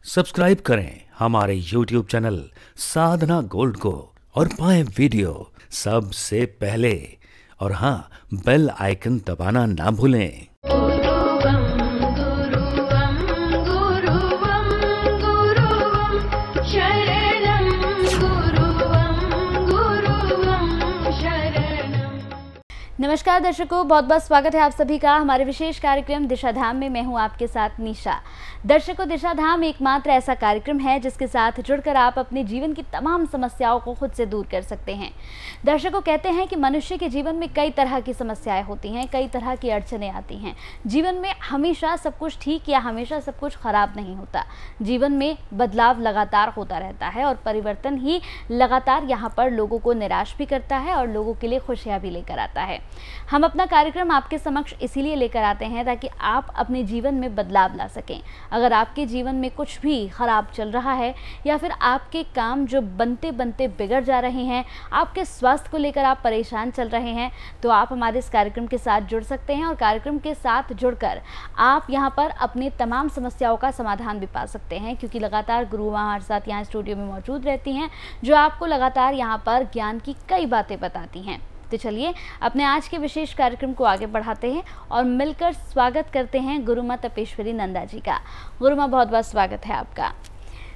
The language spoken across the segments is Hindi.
सब्सक्राइब करें हमारे YouTube चैनल साधना गोल्ड को और पाएं वीडियो सबसे पहले। और हाँ, बेल आइकन दबाना ना भूलें। नमस्कार दर्शकों, बहुत बहुत स्वागत है आप सभी का हमारे विशेष कार्यक्रम दिशा धाम में। मैं हूं आपके साथ निशा। दर्शकों, दिशा धाम एकमात्र ऐसा कार्यक्रम है जिसके साथ जुड़कर आप अपने जीवन की तमाम समस्याओं को खुद से दूर कर सकते हैं। दर्शकों, कहते हैं कि मनुष्य के जीवन में कई तरह की समस्याएं होती हैं, कई तरह की अड़चनें आती हैं। जीवन में हमेशा सब कुछ ठीक या हमेशा सब कुछ खराब नहीं होता। जीवन में बदलाव लगातार होता रहता है और परिवर्तन ही लगातार यहाँ पर लोगों को निराश भी करता है और लोगों के लिए खुशियाँ भी लेकर आता है। हम अपना कार्यक्रम आपके समक्ष इसीलिए लेकर आते हैं ताकि आप अपने जीवन में बदलाव ला सकें। अगर आपके जीवन में कुछ भी खराब चल रहा है या फिर आपके काम जो बनते बनते बिगड़ जा रहे हैं, आपके स्वास्थ्य को लेकर आप परेशान चल रहे हैं, तो आप हमारे इस कार्यक्रम के साथ जुड़ सकते हैं और कार्यक्रम के साथ जुड़कर आप यहाँ पर अपनी तमाम समस्याओं का समाधान भी पा सकते हैं, क्योंकि लगातार गुरु हमारे साथ यहाँ स्टूडियो में मौजूद रहती हैं जो आपको लगातार यहाँ पर ज्ञान की कई बातें बताती हैं। तो चलिए अपने आज के विशेष कार्यक्रम को आगे बढ़ाते हैं और मिलकर स्वागत करते हैं गुरुमा तपेश्वरी नंदा जी का। गुरुमा, बहुत बहुत स्वागत है आपका।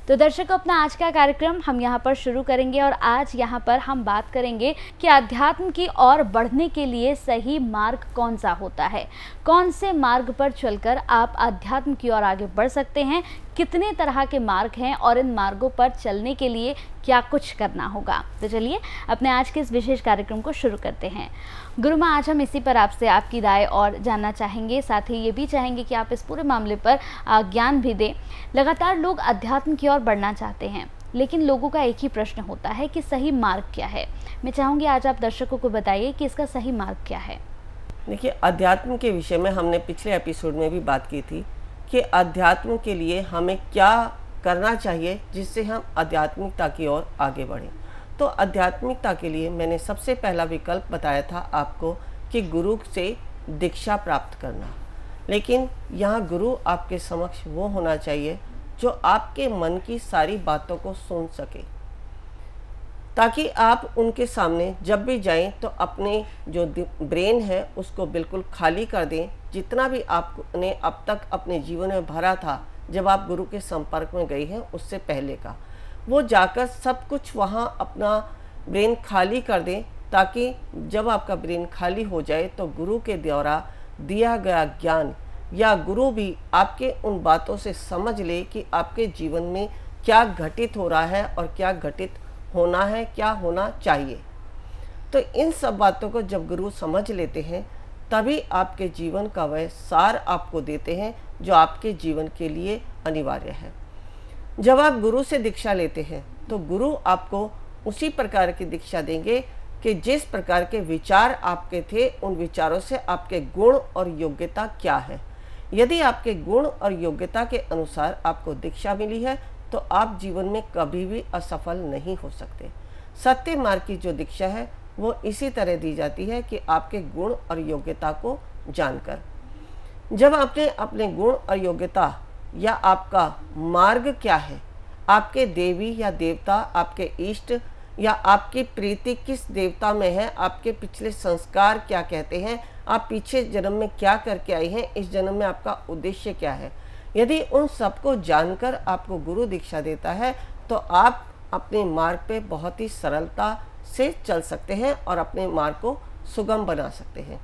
तो दर्शकों, अपना आज का कार्यक्रम हम यहाँ पर शुरू करेंगे और आज यहाँ पर हम बात करेंगे कि अध्यात्म की ओर बढ़ने के लिए सही मार्ग कौन सा होता है, कौन से मार्ग पर चलकर आप अध्यात्म की ओर आगे बढ़ सकते हैं, कितने तरह के मार्ग हैं और इन मार्गों पर चलने के लिए क्या कुछ करना होगा। तो चलिए अपने आज के इस विशेष कार्यक्रम को शुरू करते हैं। गुरुमा, आज हम इसी पर आपसे आपकी राय और जानना चाहेंगे, साथ ही ये भी चाहेंगे कि आप इस पूरे मामले पर ज्ञान भी दें। लगातार लोग अध्यात्म की ओर बढ़ना चाहते हैं, लेकिन लोगों का एक ही प्रश्न होता है कि सही मार्ग क्या है। मैं चाहूँगी आज आप दर्शकों को बताइए कि इसका सही मार्ग क्या है। देखिए, अध्यात्म के विषय में हमने पिछले एपिसोड में भी बात की थी कि अध्यात्म के लिए हमें क्या करना चाहिए जिससे हम आध्यात्मिकता की ओर आगे बढ़ें। तो आध्यात्मिकता के लिए मैंने सबसे पहला विकल्प बताया था आपको कि गुरु से दीक्षा प्राप्त करना। लेकिन यहाँ गुरु आपके समक्ष वो होना चाहिए जो आपके मन की सारी बातों को सुन सके, ताकि आप उनके सामने जब भी जाएं तो अपने जो ब्रेन है उसको बिल्कुल खाली कर दें। जितना भी आपने अब तक अपने जीवन में भरा था जब आप गुरु के संपर्क में गए हैं उससे पहले का, वो जाकर सब कुछ वहाँ अपना ब्रेन खाली कर दें, ताकि जब आपका ब्रेन खाली हो जाए तो गुरु के द्वारा दिया गया ज्ञान या गुरु भी आपके उन बातों से समझ ले कि आपके जीवन में क्या घटित हो रहा है और क्या घटित होना है, क्या होना चाहिए। तो इन सब बातों को जब गुरु समझ लेते हैं तभी आपके जीवन का वह सार आपको देते हैं जो आपके जीवन के लिए अनिवार्य है। जब आप गुरु से दीक्षा लेते हैं तो गुरु आपको उसी प्रकार की दीक्षा देंगे कि जिस प्रकार के विचार आपके थे उन विचारों से आपके गुण और योग्यता क्या है। यदि आपके गुण और योग्यता के अनुसार आपको दीक्षा मिली है तो आप जीवन में कभी भी असफल नहीं हो सकते। सत्य मार्ग की जो दीक्षा है वो इसी तरह दी जाती है कि आपके गुण और योग्यता को जानकर, जब आपने अपने गुण और योग्यता या आपका मार्ग क्या है, आपके देवी या देवता, आपके इष्ट या आपकी प्रीति किस देवता में है, आपके पिछले संस्कार क्या कहते हैं, आप पीछे जन्म में क्या करके आई हैं, इस जन्म में आपका उद्देश्य क्या है, यदि उन सबको जानकर आपको गुरु दीक्षा देता है तो आप अपने मार्ग पे बहुत ही सरलता से चल सकते हैं और अपने मार्ग को सुगम बना सकते हैं।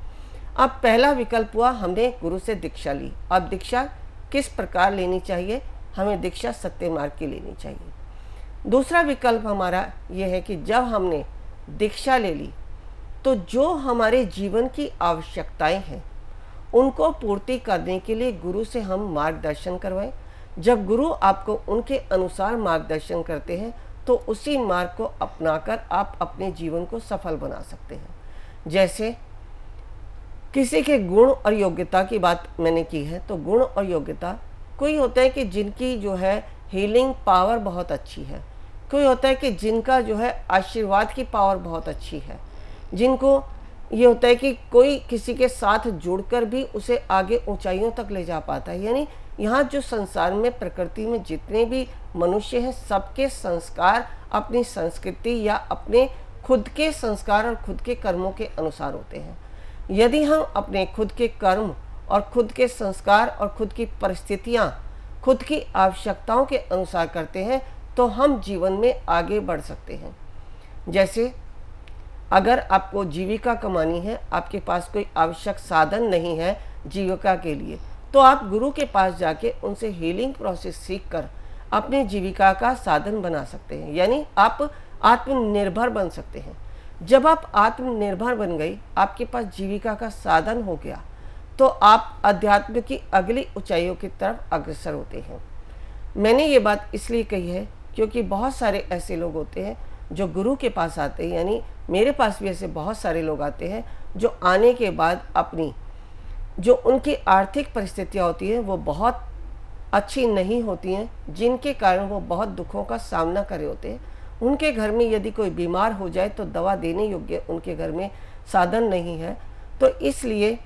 अब पहला विकल्प हुआ, हमने गुरु से दीक्षा ली। अब दीक्षा किस प्रकार लेनी चाहिए? हमें दीक्षा सत्य मार्ग की लेनी चाहिए। दूसरा विकल्प हमारा ये है कि जब हमने दीक्षा ले ली तो जो हमारे जीवन की आवश्यकताएं हैं उनको पूर्ति करने के लिए गुरु से हम मार्गदर्शन करवाएं। जब गुरु आपको उनके अनुसार मार्गदर्शन करते हैं तो उसी मार्ग को अपनाकर आप अपने जीवन को सफल बना सकते हैं। जैसे किसी के गुण और योग्यता की बात मैंने की है, तो गुण और योग्यता, कोई होता है कि जिनकी जो है हीलिंग पावर बहुत अच्छी है, कोई होता है कि जिनका जो है आशीर्वाद की पावर बहुत अच्छी है, जिनको ये होता है कि कोई किसी के साथ जुड़कर भी उसे आगे ऊंचाइयों तक ले जा पाता है। यानी यहाँ जो संसार में प्रकृति में जितने भी मनुष्य हैं सबके संस्कार अपनी संस्कृति या अपने खुद के संस्कार और खुद के कर्मों के अनुसार होते हैं। यदि हम अपने खुद के कर्म और खुद के संस्कार और खुद की परिस्थितियाँ खुद की आवश्यकताओं के अनुसार करते हैं तो हम जीवन में आगे बढ़ सकते हैं। जैसे अगर आपको जीविका कमानी है, आपके पास कोई आवश्यक साधन नहीं है जीविका के लिए, तो आप गुरु के पास जाके उनसे हीलिंग प्रोसेस सीखकर अपने जीविका का साधन बना सकते हैं, यानी आप आत्मनिर्भर बन सकते हैं। जब आप आत्मनिर्भर बन गई, आपके पास जीविका का साधन हो गया, तो आप अध्यात्म की अगली ऊंचाइयों की तरफ अग्रसर होते हैं। मैंने ये बात इसलिए कही है क्योंकि बहुत सारे ऐसे लोग होते हैं जो गुरु के पास आते हैं, यानी मेरे पास भी ऐसे बहुत सारे लोग आते हैं जो आने के बाद अपनी जो उनकी आर्थिक परिस्थितियाँ होती हैं वो बहुत अच्छी नहीं होती हैं, जिनके कारण वो बहुत दुखों का सामना कर रहे होते हैं। उनके घर में यदि कोई बीमार हो जाए तो दवा देने योग्य उनके घर में साधन नहीं है। तो इसलिए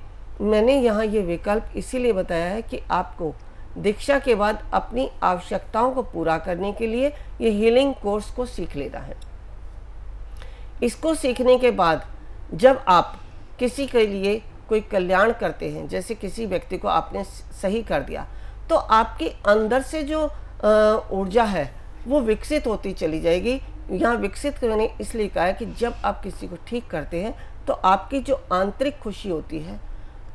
मैंने यहाँ ये विकल्प इसीलिए बताया है कि आपको दीक्षा के बाद अपनी आवश्यकताओं को पूरा करने के लिए ये हीलिंग कोर्स को सीख लेना है। इसको सीखने के बाद जब आप किसी के लिए कोई कल्याण करते हैं, जैसे किसी व्यक्ति को आपने सही कर दिया, तो आपके अंदर से जो ऊर्जा है वो विकसित होती चली जाएगी। यहाँ विकसित मैंने इसलिए कहा है कि जब आप किसी को ठीक करते हैं तो आपकी जो आंतरिक खुशी होती है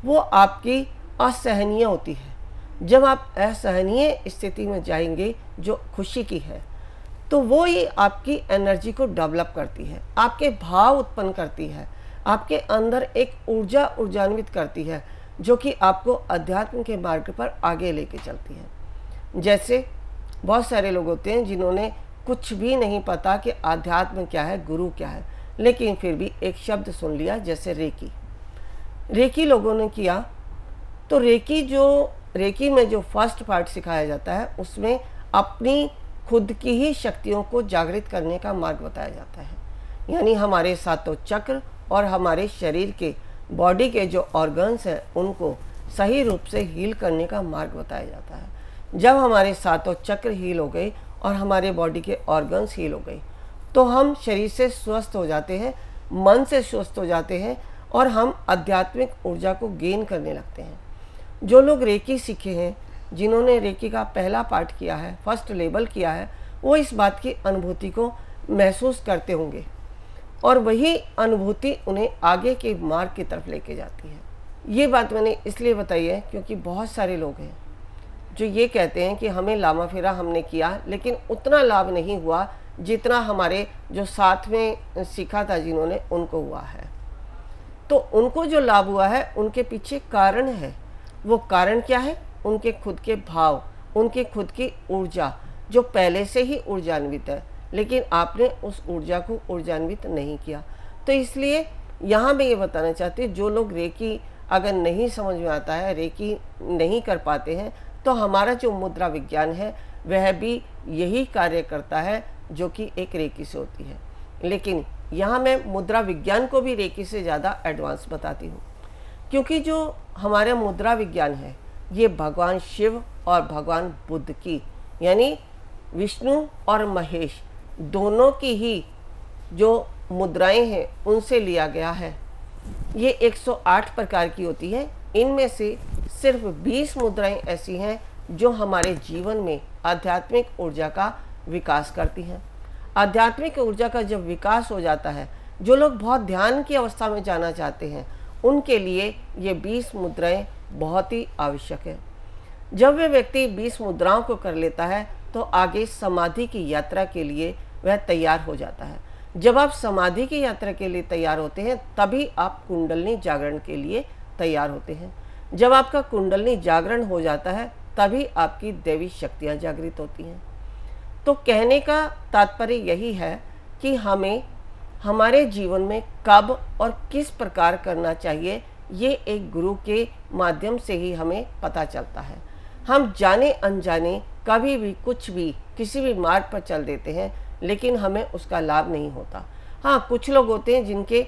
वो आपकी असहनीय होती है। जब आप असहनीय स्थिति में जाएंगे जो खुशी की है, तो वो ही आपकी एनर्जी को डेवलप करती है, आपके भाव उत्पन्न करती है, आपके अंदर एक ऊर्जान्वित करती है, जो कि आपको अध्यात्म के मार्ग पर आगे लेके चलती है। जैसे बहुत सारे लोग होते हैं जिन्होंने कुछ भी नहीं पता कि आध्यात्म क्या है, गुरु क्या है, लेकिन फिर भी एक शब्द सुन लिया, जैसे रेकी लोगों ने किया। तो रेकी में जो फर्स्ट पार्ट सिखाया जाता है उसमें अपनी खुद की ही शक्तियों को जागृत करने का मार्ग बताया जाता है, यानी हमारे सातों चक्र और हमारे शरीर के बॉडी के जो ऑर्गन्स हैं उनको सही रूप से हील करने का मार्ग बताया जाता है। जब हमारे सातों चक्र हील हो गए और हमारे बॉडी के ऑर्गन्स हील हो गए तो हम शरीर से स्वस्थ हो जाते हैं, मन से स्वस्थ हो जाते हैं और हम आध्यात्मिक ऊर्जा को गेन करने लगते हैं। जो लोग रेकी सीखे हैं, जिन्होंने रेकी का पहला पार्ट किया है, फर्स्ट लेवल किया है, वो इस बात की अनुभूति को महसूस करते होंगे और वही अनुभूति उन्हें आगे के मार्ग की तरफ लेके जाती है। ये बात मैंने इसलिए बताई है क्योंकि बहुत सारे लोग हैं जो ये कहते हैं कि हमें लामा फेरा हमने किया लेकिन उतना लाभ नहीं हुआ जितना हमारे जो साथ में सीखा था जिन्होंने उनको हुआ है। तो उनको जो लाभ हुआ है उनके पीछे कारण है। वो कारण क्या है? उनके खुद के भाव, उनकी खुद की ऊर्जा जो पहले से ही ऊर्जान्वित है, लेकिन आपने उस ऊर्जा को ऊर्जान्वित नहीं किया। तो इसलिए यहाँ मैं ये बताना चाहती हूँ, जो लोग रेकी अगर नहीं समझ में आता है, रेकी नहीं कर पाते हैं, तो हमारा जो मुद्रा विज्ञान है वह भी यही कार्य करता है जो कि एक रेकी से होती है। लेकिन यहाँ मैं मुद्रा विज्ञान को भी रेकी से ज़्यादा एडवांस बताती हूँ, क्योंकि जो हमारा मुद्रा विज्ञान है ये भगवान शिव और भगवान बुद्ध की, यानी विष्णु और महेश दोनों की ही जो मुद्राएं हैं उनसे लिया गया है। ये 108 प्रकार की होती है। इनमें से सिर्फ 20 मुद्राएं ऐसी हैं जो हमारे जीवन में आध्यात्मिक ऊर्जा का विकास करती हैं। आध्यात्मिक ऊर्जा का जब विकास हो जाता है, जो लोग बहुत ध्यान की अवस्था में जाना चाहते हैं उनके लिए ये 20 मुद्राएं बहुत ही आवश्यक है। जब वह व्यक्ति 20 मुद्राओं को कर लेता है तो आगे समाधि की यात्रा के लिए वह तैयार हो जाता है। जब आप समाधि की यात्रा के लिए तैयार होते हैं तभी आप कुंडलिनी जागरण के लिए तैयार होते हैं। जब आपका कुंडलिनी जागरण हो जाता है तभी आपकी दैवी शक्तियाँ जागृत होती हैं। तो कहने का तात्पर्य यही है कि हमें हमारे जीवन में कब और किस प्रकार करना चाहिए, ये एक गुरु के माध्यम से ही हमें पता चलता है। हम जाने अनजाने कभी भी कुछ भी किसी भी मार्ग पर चल देते हैं, लेकिन हमें उसका लाभ नहीं होता। हाँ, कुछ लोग होते हैं जिनके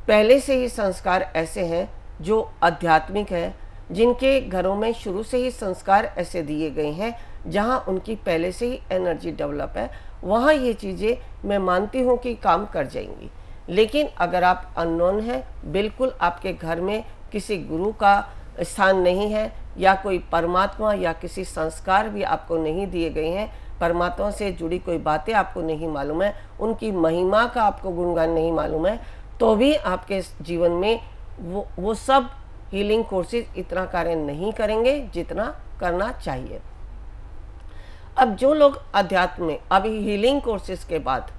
पहले से ही संस्कार ऐसे हैं जो आध्यात्मिक हैं, जिनके घरों में शुरू से ही संस्कार ऐसे दिए गए हैं, जहाँ उनकी पहले से ही एनर्जी डेवलप है, वहाँ ये चीज़ें मैं मानती हूँ कि काम कर जाएंगी। लेकिन अगर आप अननोन हैं, बिल्कुल आपके घर में किसी गुरु का स्थान नहीं है, या कोई परमात्मा या किसी संस्कार भी आपको नहीं दिए गए हैं, परमात्मा से जुड़ी कोई बातें आपको नहीं मालूम है, उनकी महिमा का आपको गुणगान नहीं मालूम है, तो भी आपके जीवन में वो सब हीलिंग कोर्सेज इतना कार्य नहीं करेंगे जितना करना चाहिए। अब जो लोग अध्यात्म में अभी हीलिंग कोर्सेज के बाद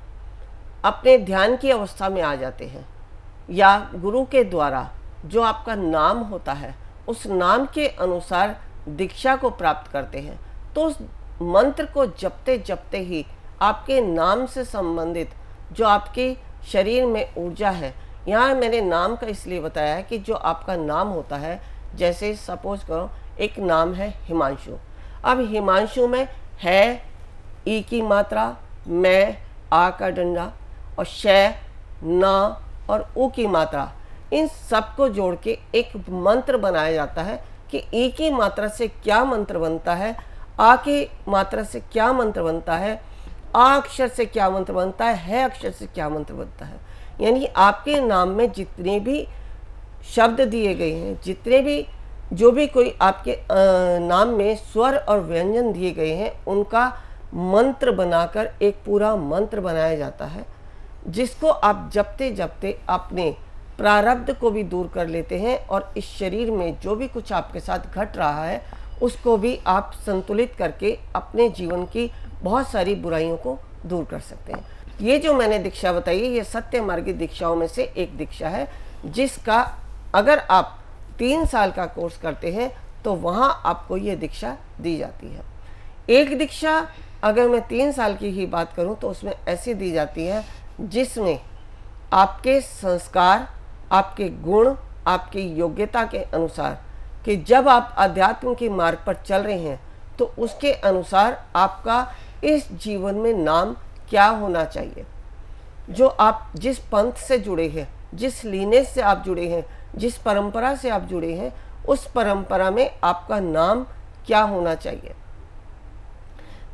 अपने ध्यान की अवस्था में आ जाते हैं, या गुरु के द्वारा जो आपका नाम होता है उस नाम के अनुसार दीक्षा को प्राप्त करते हैं, तो उस मंत्र को जपते जपते ही आपके नाम से संबंधित जो आपके शरीर में ऊर्जा है, यहाँ मैंने नाम का इसलिए बताया है कि जो आपका नाम होता है, जैसे सपोज करो एक नाम है हिमांशु। अब हिमांशु में है ई की मात्रा, मैं आ का डंडा, और शय ना और ऊ की मात्रा, इन सबको जोड़ के एक मंत्र बनाया जाता है कि ई की मात्रा से क्या मंत्र बनता है, आ की मात्रा से क्या मंत्र बनता है, आ अक्षर से क्या मंत्र बनता है अक्षर से क्या मंत्र बनता है। यानी आपके नाम में जितने भी शब्द दिए गए हैं, जितने भी जो भी कोई आपके नाम में स्वर और व्यंजन दिए गए हैं, उनका मंत्र बनाकर एक पूरा मंत्र बनाया जाता है, जिसको आप जपते जपते अपने प्रारब्ध को भी दूर कर लेते हैं, और इस शरीर में जो भी कुछ आपके साथ घट रहा है उसको भी आप संतुलित करके अपने जीवन की बहुत सारी बुराइयों को दूर कर सकते हैं। ये जो मैंने दीक्षा बताई है, ये सत्य मार्गी दीक्षाओं में से एक दीक्षा है, जिसका अगर आप 3 साल का कोर्स करते हैं तो वहाँ आपको ये दीक्षा दी जाती है। एक दीक्षा अगर मैं 3 साल की ही बात करूँ तो उसमें ऐसी दी जाती है जिसमें आपके संस्कार, आपके गुण, आपकी योग्यता के अनुसार कि जब आप अध्यात्म के मार्ग पर चल रहे हैं तो उसके अनुसार आपका इस जीवन में नाम क्या होना चाहिए। जो आप जिस पंथ से जुड़े हैं, जिस लीनेज से आप जुड़े हैं, जिस परंपरा से आप जुड़े हैं, उस परंपरा में आपका नाम क्या होना चाहिए।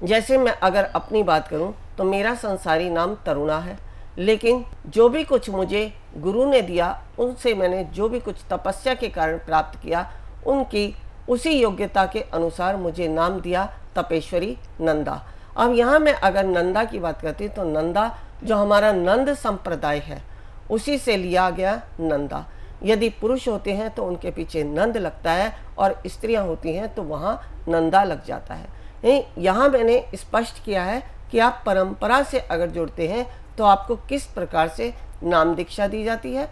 जैसे मैं अगर अपनी बात करूं तो मेरा संसारी नाम तरुणा है, लेकिन जो भी कुछ मुझे गुरु ने दिया, उनसे मैंने जो भी कुछ तपस्या के कारण प्राप्त किया, उनकी उसी योग्यता के अनुसार मुझे नाम दिया तपेश्वरी नंदा। अब यहाँ मैं अगर नंदा की बात करती तो नंदा जो हमारा नंद संप्रदाय है उसी से लिया गया नंदा। यदि पुरुष होते हैं तो उनके पीछे नंद लगता है, और स्त्रियां होती हैं तो वहाँ नंदा लग जाता है। यहाँ मैंने स्पष्ट किया है कि आप परंपरा से अगर जुड़ते हैं तो आपको किस प्रकार से नाम दीक्षा दी जाती है,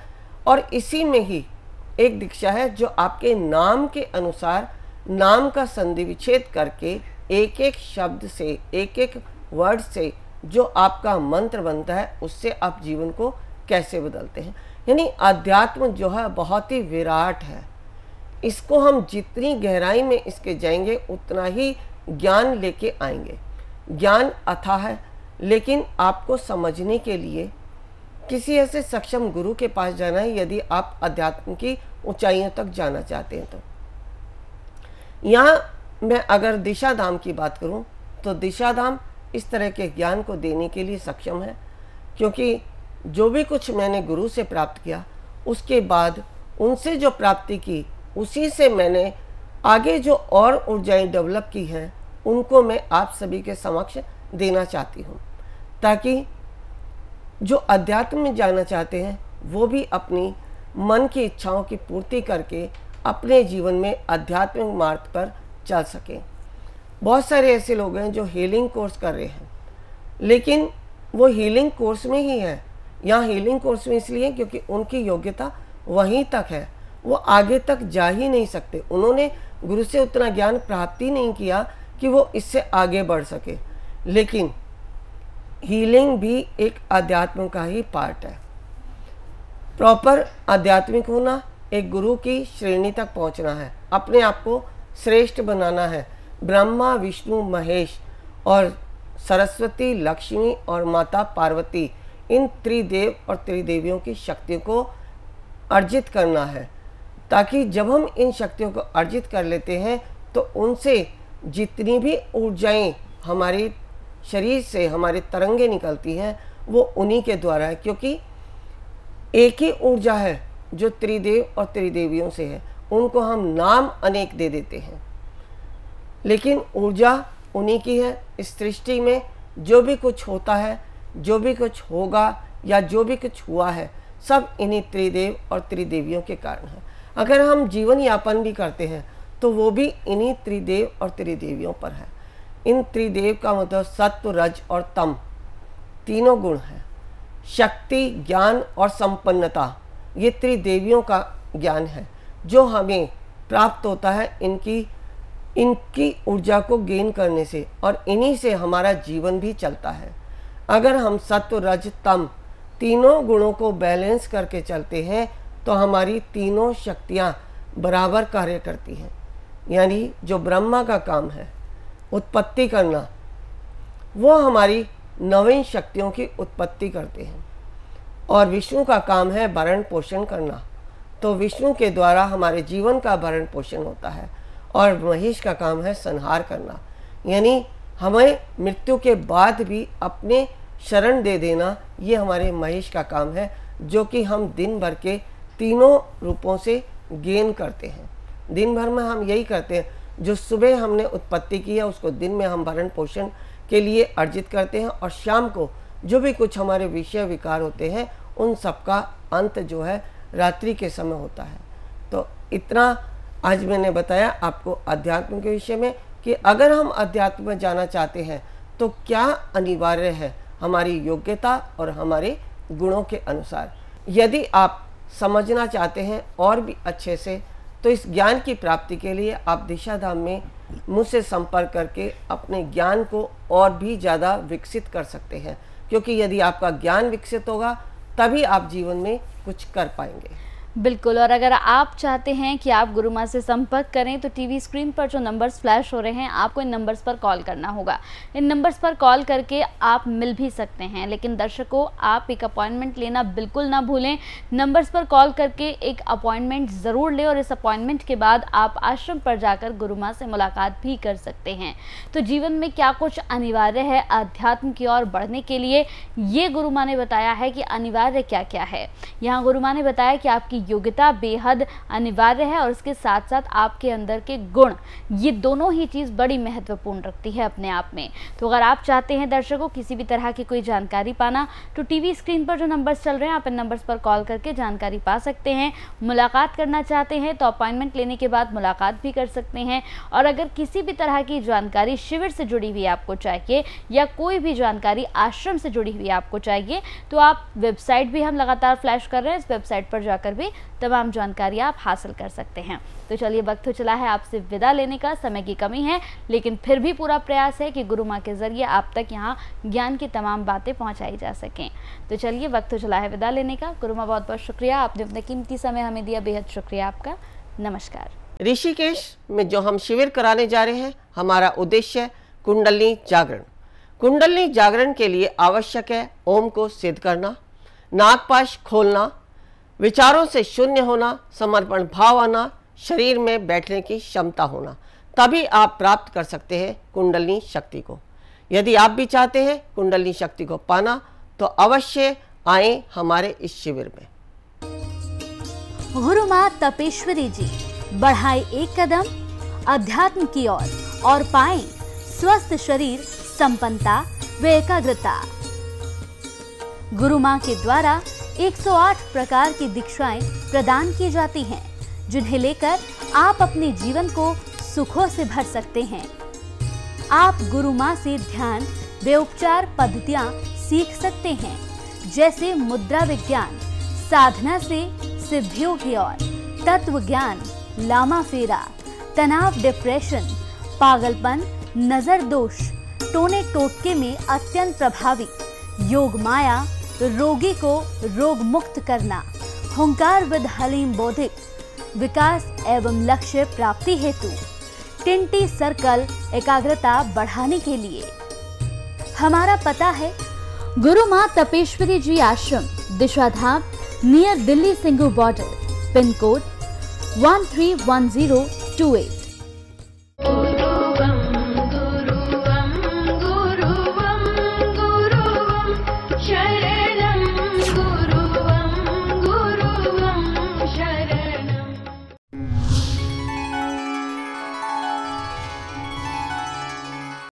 और इसी में ही एक दीक्षा है जो आपके नाम के अनुसार नाम का संधि विच्छेद करके एक एक शब्द से, एक एक वर्ड से जो आपका मंत्र बनता है, उससे आप जीवन को कैसे बदलते हैं। यानी अध्यात्म जो है बहुत ही विराट है, इसको हम जितनी गहराई में इसके जाएंगे उतना ही ज्ञान लेके आएंगे। ज्ञान अथाह है, लेकिन आपको समझने के लिए किसी ऐसे सक्षम गुरु के पास जाना है यदि आप अध्यात्म की ऊंचाइयों तक जाना चाहते हैं। तो यहाँ मैं अगर दिशा धाम की बात करूँ तो दिशा धाम इस तरह के ज्ञान को देने के लिए सक्षम है, क्योंकि जो भी कुछ मैंने गुरु से प्राप्त किया उसके बाद उनसे जो प्राप्ति की उसी से मैंने आगे जो और ऊर्जाएं डेवलप की हैं उनको मैं आप सभी के समक्ष देना चाहती हूँ, ताकि जो अध्यात्म में जाना चाहते हैं वो भी अपनी मन की इच्छाओं की पूर्ति करके अपने जीवन में आध्यात्मिक मार्ग पर चल सकें। बहुत सारे ऐसे लोग हैं जो हीलिंग कोर्स कर रहे हैं, लेकिन वो हीलिंग कोर्स में ही है। यहाँ हीलिंग कोर्स में इसलिए क्योंकि उनकी योग्यता वहीं तक है, वो आगे तक जा ही नहीं सकते। उन्होंने गुरु से उतना ज्ञान प्राप्त ही नहीं किया कि वो इससे आगे बढ़ सके। लेकिन हीलिंग भी एक अध्यात्म का ही पार्ट है। प्रॉपर आध्यात्मिक होना, एक गुरु की श्रेणी तक पहुंचना है, अपने आप को श्रेष्ठ बनाना है। ब्रह्मा, विष्णु, महेश और सरस्वती, लक्ष्मी और माता पार्वती, इन त्रिदेव और त्रिदेवियों की शक्ति को अर्जित करना है। ताकि जब हम इन शक्तियों को अर्जित कर लेते हैं तो उनसे जितनी भी ऊर्जाएं हमारे शरीर से, हमारी तरंगे निकलती हैं, वो उन्हीं के द्वारा है। क्योंकि एक ही ऊर्जा है जो त्रिदेव और त्रिदेवियों से है, उनको हम नाम अनेक दे देते हैं, लेकिन ऊर्जा उन्हीं की है। इस सृष्टि में जो भी कुछ होता है, जो भी कुछ होगा या जो भी कुछ हुआ है, सब इन्हीं त्रिदेव और त्रिदेवियों के कारण है। अगर हम जीवन यापन भी करते हैं तो वो भी इन्हीं त्रिदेव और त्रिदेवियों पर है। इन त्रिदेव का मतलब सत्व, रज और तम तीनों गुण हैं। शक्ति, ज्ञान और संपन्नता, ये त्रिदेवियों का ज्ञान है जो हमें प्राप्त होता है इनकी ऊर्जा को गेन करने से, और इन्हीं से हमारा जीवन भी चलता है। अगर हम सत्व, रज, तम तीनों गुणों को बैलेंस करके चलते हैं तो हमारी तीनों शक्तियाँ बराबर कार्य करती हैं। यानी जो ब्रह्मा का काम है उत्पत्ति करना, वो हमारी नवीन शक्तियों की उत्पत्ति करते हैं, और विष्णु का काम है भरण पोषण करना, तो विष्णु के द्वारा हमारे जीवन का भरण पोषण होता है। और महेश का काम है संहार करना, यानी हमें मृत्यु के बाद भी अपने शरण दे देना, ये हमारे महेश का काम है, जो कि हम दिन भर के तीनों रूपों से गेन करते हैं। दिन भर में हम यही करते हैं, जो सुबह हमने उत्पत्ति की है उसको दिन में हम भरण पोषण के लिए अर्जित करते हैं, और शाम को जो भी कुछ हमारे विषय विकार होते हैं उन सब का अंत जो है रात्रि के समय होता है। तो इतना आज मैंने बताया आपको अध्यात्म के विषय में कि अगर हम अध्यात्म में जाना चाहते हैं तो क्या अनिवार्य है हमारी योग्यता और हमारे गुणों के अनुसार। यदि आप समझना चाहते हैं और भी अच्छे से, तो इस ज्ञान की प्राप्ति के लिए आप दिशा धाम में मुझसे संपर्क करके अपने ज्ञान को और भी ज़्यादा विकसित कर सकते हैं, क्योंकि यदि आपका ज्ञान विकसित होगा तभी आप जीवन में कुछ कर पाएंगे। बिल्कुल। और अगर आप चाहते हैं कि आप गुरु माँ से संपर्क करें तो टीवी स्क्रीन पर जो नंबर्स फ्लैश हो रहे हैं आपको इन नंबर्स पर कॉल करना होगा। इन नंबर्स पर कॉल करके आप मिल भी सकते हैं, लेकिन दर्शकों आप एक अपॉइंटमेंट लेना बिल्कुल ना भूलें। नंबर्स पर कॉल करके एक अपॉइंटमेंट ज़रूर लें, और इस अपॉइंटमेंट के बाद आप आश्रम पर जाकर गुरु माँ से मुलाकात भी कर सकते हैं। तो जीवन में क्या कुछ अनिवार्य है अध्यात्म की ओर बढ़ने के लिए, ये गुरु माँ ने बताया है कि अनिवार्य क्या क्या है। यहाँ गुरु माँ ने बताया कि आपकी योग्यता बेहद अनिवार्य है, और उसके साथ साथ आपके अंदर के गुण, ये दोनों ही चीज़ बड़ी महत्वपूर्ण रखती है अपने आप में। तो अगर आप चाहते हैं दर्शकों किसी भी तरह की कोई जानकारी पाना, तो टीवी स्क्रीन पर जो नंबर्स चल रहे हैं आप इन नंबर्स पर कॉल करके जानकारी पा सकते हैं। मुलाकात करना चाहते हैं तो अपॉइंटमेंट लेने के बाद मुलाकात भी कर सकते हैं। और अगर किसी भी तरह की जानकारी शिविर से जुड़ी हुई आपको चाहिए या कोई भी जानकारी आश्रम से जुड़ी हुई आपको चाहिए, तो आप वेबसाइट भी हम लगातार फ्लैश कर रहे हैं, इस वेबसाइट पर जाकर भी तमाम जानकारी आप हासिल कर सकते हैं। तो चलिए वक्त हो चला है आपसे विदा लेने का, समय की कमी है लेकिन फिर भी पूरा प्रयास है कि गुरु माँ के जरिए आप तक यहाँ ज्ञान की तमाम बातें पहुँचाई जा सकें। तो चलिए वक्त हो चला है विदा लेने का। गुरु माँ बहुत बहुत शुक्रिया, आपने अपना कीमती समय हमें दिया, बेहद शुक्रिया आपका। नमस्कार। ऋषिकेश में जो हम शिविर कराने जा रहे हैं, हमारा उद्देश्य है कुंडलिनी जागरण। कुंडलिनी जागरण के लिए आवश्यक है ओम को सिद्ध करना, नागपाश खोलना, विचारों से शून्य होना, समर्पण भाव आना, शरीर में बैठने की क्षमता होना, तभी आप प्राप्त कर सकते हैं कुंडलिनी शक्ति को। यदि आप भी चाहते हैं कुंडलिनी शक्ति को पाना तो अवश्य आएं हमारे इस शिविर में। गुरु माँ तपेश्वरी जी बढ़ाए एक कदम अध्यात्म की ओर और पाएं स्वस्थ शरीर, संपन्नता व एकाग्रता। गुरु माँ के द्वारा 108 प्रकार की दीक्षाएं प्रदान की जाती हैं, जिन्हें लेकर आप अपने जीवन को सुखों से भर सकते हैं। आप गुरु माँ से ध्यान व उपचार पद्धतियां सीख सकते हैं, जैसे मुद्रा विज्ञान, साधना से सिद्धियों की ओर, तत्व ज्ञान, लामा फेरा, तनाव, डिप्रेशन, पागलपन, नजर दोष, टोने टोटके में अत्यंत प्रभावी, योग माया, रोगी को रोग मुक्त करना, हुंकार विद हलीम बौद्धिक, विकास एवं लक्ष्य प्राप्ति हेतु, टिंटी सर्कल एकाग्रता बढ़ाने के लिए। हमारा पता है गुरु माँ Tapeshwari ji Ashram, Disha Dham, near Delhi Singhu border, pin code 131028।